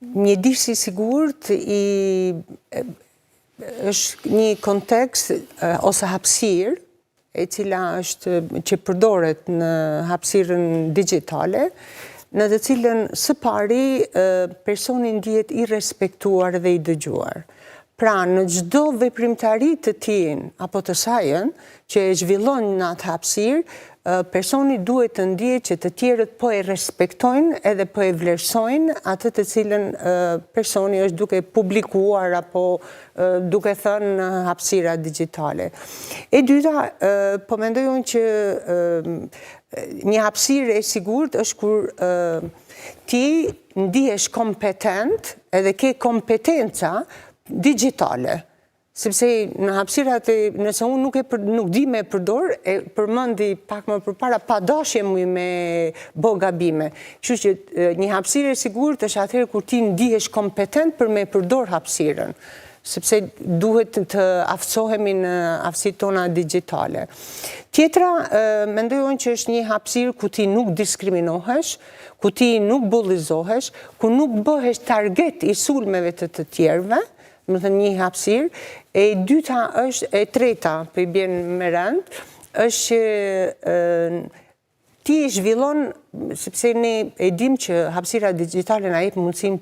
Mjedisi i sigurt është një kontekst ose hapësirë e cila është që përdoret në hapësirën digjitale, në të cilën së pari personi ndihet i respektuar dhe i dëgjuar. Pra, në çdo veprimtari të tij apo të sajën që e zhvillon në atë hapësirë, personi duhet të ndihet që të tjerët po e respektojnë edhe po e vlerësojnë atë të cilën personi është duke publikuar apo duke thënë në hapësira digjitale. E dyta, po mendoj unë që një hapësirë e sigurt është kur ti ndihesh kompetent edhe ke kompetenca digjitale. Sepse në hapësirat nëse unë nuk di me përdor, e përmendi pak më përpara, pa dashje me bë gabime. Kështu që një hapësirë e sigurt është atëherë kur ti ndihesh kompetent për me përdor hapësirën, sepse duhet të aftësohemi në aftësitë tona digjitale. Tjetra, mendoj unë që është një hapësirë ku ti nuk diskriminohesh, ku ti nuk bullizohesh, ku nuk bëhesh target i sulmeve të tjerëve, më thënë një hapësirë. E dyta është, e treta, për i bjen me rënd, është që ti i zhvillon, sepse ne e dim që hapësira digjitale na jep mundësinë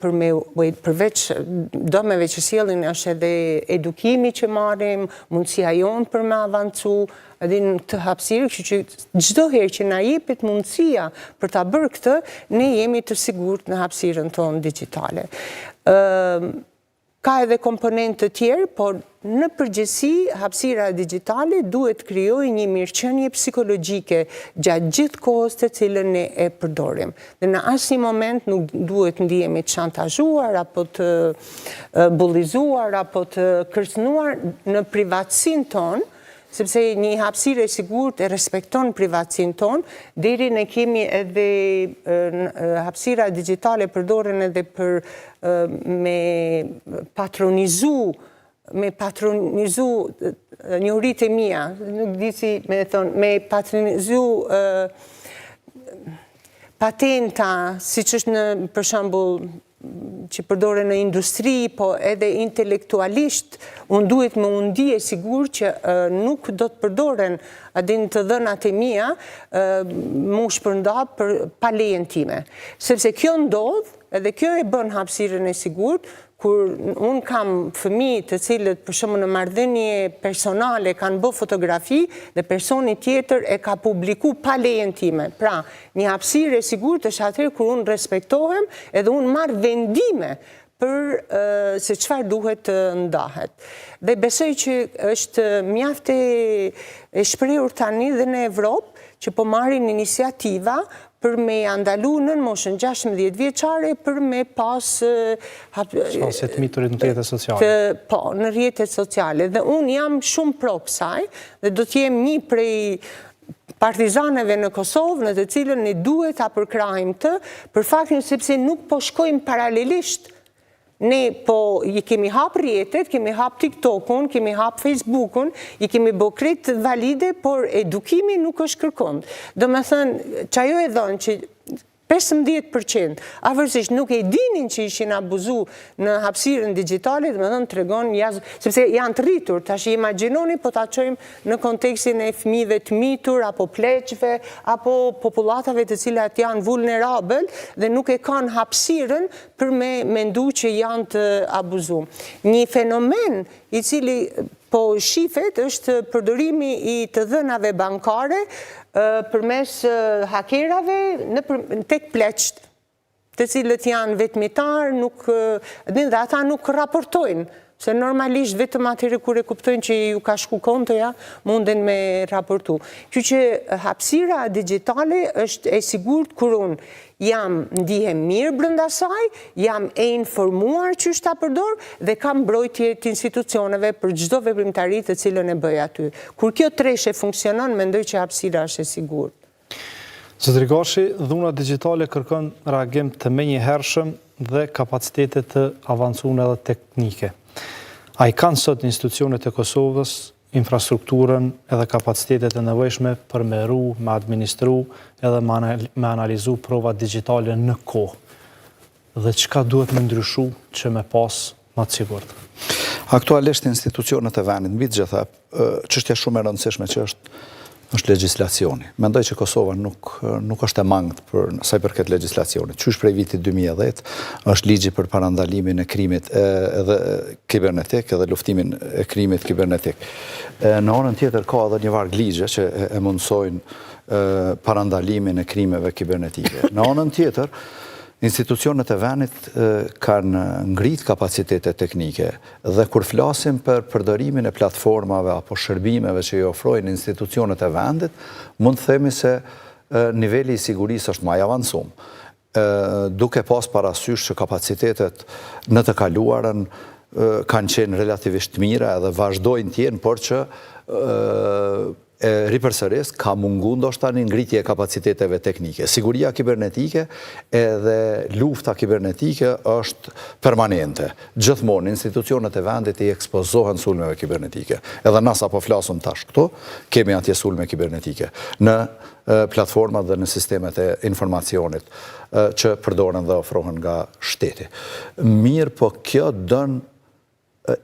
përveç dëmeve që sjellin është edhe edukimi që marrim, mundësia jonë për me avancu, edhe në këtë hapësirë, kështu që çdo herë që na jepet mundësia për ta bërë këtë, ne jemi të sigurt në hapësirën tonë digjitale. Ka edhe komponentë të tjerë, por në përgjithësi hapësira digjitale duhet krijojë një mirëqenie psikologjike gjatë gjithë kohës të cilën ne e përdorim. Dhe në asnjë moment nuk duhet ndihemi të shantazhuar apo të bullizuar apo të kërcënuar në privatësinë tonë, sepse një hapësirë e sigurt e respekton privatësinë tonë, deri ne kemi edhe hapësira digjitale përdoren edhe për me patronizu njohuritë e mia, nuk di si me thonë, me patronizu patenta, siç është në, për shembull, që përdore në industri, po edhe intelektualisht, unë duhet më undi e sigur që nuk do të përdoren adin të dhënat e mia mu shpërnda pa lejen time. Sepse kjo ndodh, edhe kjo e bën hapësirën e sigurt, kur unë kam fëmijë të cilët për shembull në marrëdhënie personale kanë bë fotografi dhe personi tjetër e ka publiku pa lejen time. Pra, një hapësirë e sigurt është atëherë kur unë respektohem edhe unë marr vendime për se çfarë duhet të ndahet. Dhe besoj që është mjaft e shprehur tani dhe në Evropë që po marrin iniciativa për me andalu në moshën 16 vjeçare për me pas shpasje të miturit në rrjetet sociale. Po, në rrjetet sociale. Dhe unë jam shumë pro kësaj dhe do t'jem një prej partizaneve në Kosovë në të cilën ne duhet ta përkrahim të, për faktin sepse nuk po shkojmë paralelisht. Ne po i kemi hap rrjetet, kemi hap TikTokun, kemi hap Facebookun, i kemi bë krejt valide, por edukimi nuk është kërkon. Do me thënë, që ajo e dhënë që 15% afërsisht nuk e dinin që ishin abuzu në hapësirën digjitale, dhe me thënë tregon sepse janë të rritur, tash imagjinoni po ta çojmë në kontekstin e fëmijëve të mitur, apo pleqve, apo popullatave të cilat janë vulnerabël dhe nuk e kanë hapësirën për me mendu që janë të abuzu. Një fenomen i cili po shifet është përdorimi i të dhënave bankare përmes hakerave tek pleqt, të cilët janë vetmitar, dhe ata nuk raportojnë, se normalisht vetëm atyre kur e kuptojnë që ju ka shku kontoja, munden me raportu. Kjo që hapësira digjitale është e sigurt kur unë jam ndihem mirë brenda saj, jam e informuar që është ta përdor dhe kam mbrojtje të institucioneve për çdo veprimtari të cilën e bëj aty. Kur kjo treshe funksionon, mendoj që hapësira është e sigurt. Zotëri Gashi, dhuna digjitale kërkon reagim të menjëhershëm dhe kapacitete të avancuara edhe teknike. A i kanë sot institucionet e Kosovës infrastrukturën edhe kapacitetet e nevojshme për me ru, me administru edhe me analizu provat digjitale në kohë. dhe çka duhet me ndryshu që me pas më të sigurt? Aktualisht institucionet e vendit, mbi të gjitha, çështja shumë e rëndësishme që është legjislacioni. Mendoj që Kosova nuk është e mangët për sa i përket legjislacionit. Qysh prej vitit 2010 është ligji për parandalimin e krimit edhe kibernetik edhe luftimin e krimit kibernetik. Në anën tjetër ka edhe një varg ligje që e mundsojnë parandalimin e krimeve kibernetike. Në anën tjetër, institucionet e vendit kanë ngrit kapacitete teknike dhe kur flasim për përdorimin e platformave apo shërbimeve që i ofrojnë institucionet e vendit, mund të themi se niveli i sigurisë është më i avancuar. Duke pas parasysh që kapacitetet në të kaluarën kanë qenë relativisht mira edhe vazhdojnë të jenë, por që ripërsëris ka mungu ndoshta një ngritje e kapaciteteve teknike. Siguria kibernetike edhe lufta kibernetike është permanente. Gjithmonë institucionet e vendit i ekspozohen sulmeve kibernetike. Edhe nasa po flasun tash këtu, kemi atje sulme kibernetike në platformat dhe në sistemet e informacionit që përdoren dhe ofrohen nga shteti. Mirë, po kjo dën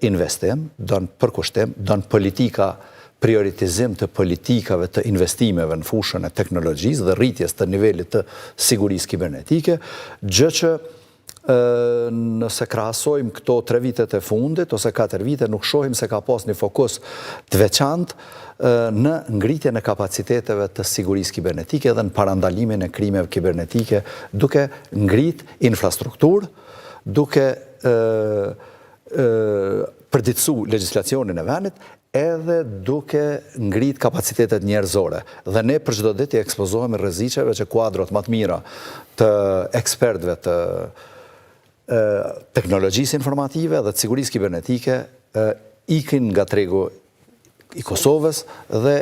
investim, dën përkushtim, dën politika prioritizim të politikave të investimeve në fushën e teknologjisë dhe rritjes të nivelit të sigurisë kibernetike, gjë që nëse krahasojmë këto 3 vitet e fundit ose 4 vite, nuk shohim se ka pas një fokus të veçantë në ngritjen e kapaciteteve të sigurisë kibernetike dhe në parandalimin e krimeve kibernetike, duke ngrit infrastrukturë, duke përditësu legjislacionin e vendit, edhe duke ngrit kapacitetet njerëzore. Dhe ne për çdo ditë i ekspozohemi rreziqeve që kuadrot më të mira të ekspertëve të teknologjisë informative dhe të sigurisë kibernetike ikin nga tregu i Kosovës dhe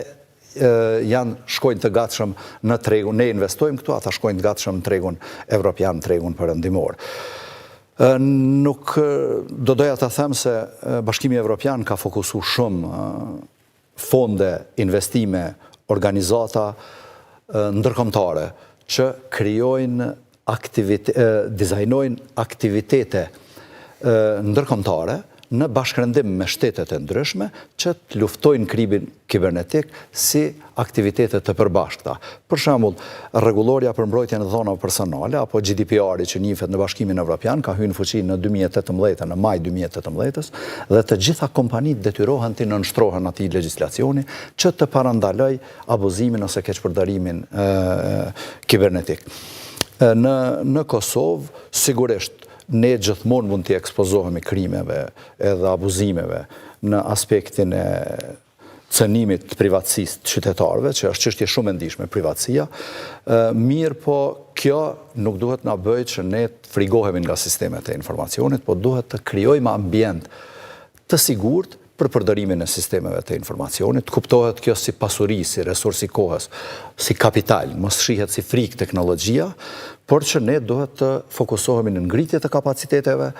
shkojnë të gatshëm në tregun. Ne investojmë këtu, ata shkojnë të gatshëm në tregun evropian, tregun perëndimor. Nuk do doja të them se Bashkimi Evropian ka fokusu shumë fonde, investime, organizata ndërkombëtare që krijojnë dizajnojnë aktivitete ndërkombëtare në bashkërendim me shtetet e ndryshme që të luftojnë krimin kibernetik si aktivitete të përbashkëta. Për shembull, rregulloria për mbrojtjen e dhonave personale apo GDPR-i që njihet në Bashkimin Evropian ka hyrë në fuqi në 2018, në maj 2018 dhe të gjitha kompanitë detyrohen të nënshtrohen atij legjislacioni që të parandaloj abuzimin ose keqpërdorimin kibernetik. Në Kosovë sigurisht ne gjithmonë mund të ekspozohemi krimeve edhe abuzimeve në aspektin e cënimit të privatësisë të qytetarëve, që është çështje shumë e ndihshme privatësia. Mirë, po kjo nuk duhet na bëjë që ne të frigohemi nga sistemet e informacionit, po duhet të krijojmë ambient të sigurt për përdorimin e sistemeve të informacionit. Kuptohet kjo si pasuri, si resurs i kohës, si kapital, mos shihet si frikë teknologjia, por që ne duhet të fokusohemi në ngritje të kapaciteteve,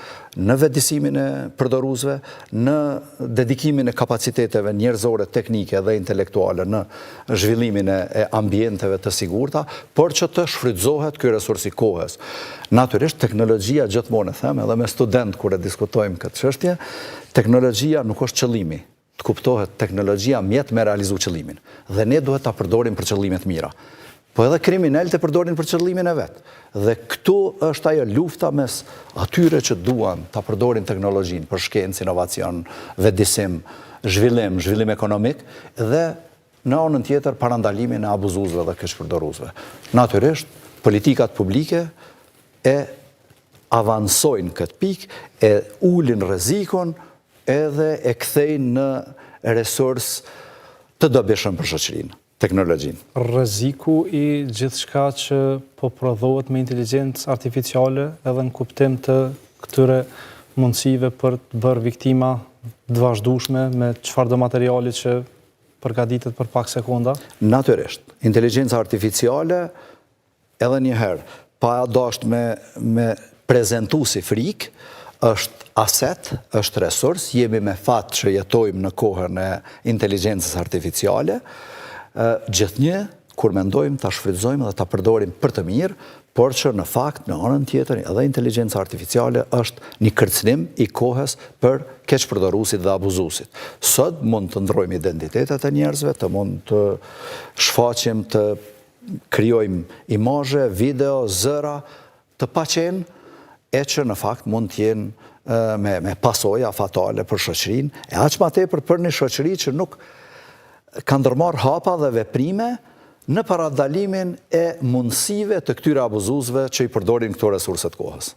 në vetëdijsimin e përdoruesve, në dedikimin e kapaciteteve njerëzore, teknike dhe intelektuale në zhvillimin e ambienteve të sigurta, por që të shfrytëzohet ky resurs i kohës. Natyrisht teknologjia, gjithmonë e them edhe me student kur e diskutojmë këtë çështje, teknologjia nuk është qëllimi. Të kuptohet, teknologjia mjet me realizu qëllimin. Dhe ne duhet ta përdorim për qëllime të mira. Po edhe kriminalët e përdorin për qëllimin e vet. Dhe këtu është ajo lufta mes atyre që duan ta përdorin teknologjinë për shkencë, inovacion, vetëdijsim, zhvillim ekonomik dhe në anën tjetër parandalimin e abuzuesve dhe keqpërdoruesve. Natyrisht, politikat publike e avansojnë këtë pikë, e ulin rrezikun edhe e kthejnë në resurs të dobishëm për shoqërinë, teknologjinë. Rreziku i gjithçka që po prodhohet me inteligjencë artificiale edhe në kuptim të këtyre mundësive për të bërë viktima të vazhdueshme me çfarëdo materiali që përgatitet për pak sekonda? Natyrisht, inteligjenca artificiale edhe një herë pa dashur me prezentu si frikë, është aset, është resurs, jemi me fat që jetojmë në kohën e inteligjencës artificiale, gjithnjë kur mendojmë ta shfrytëzojmë dhe ta përdorim për të mirë, por që në fakt, në anën tjetër, edhe inteligjenca artificiale është një kërcënim i kohës për keqpërdoruesit dhe abuzuesit. Sot mund të ndrojmë identitetet e njerëzve, të mund të shfaqim, të krijojmë imazhe, video, zëra, të paqen, e që në fakt mund të jenë me pasoja fatale për shoqërinë, e aq më tepër për një shoqëri që nuk ka ndërmarrë hapa dhe veprime në paradalimin e mundësive të këtyre abuzuesve që i përdorin këto resurset kohës.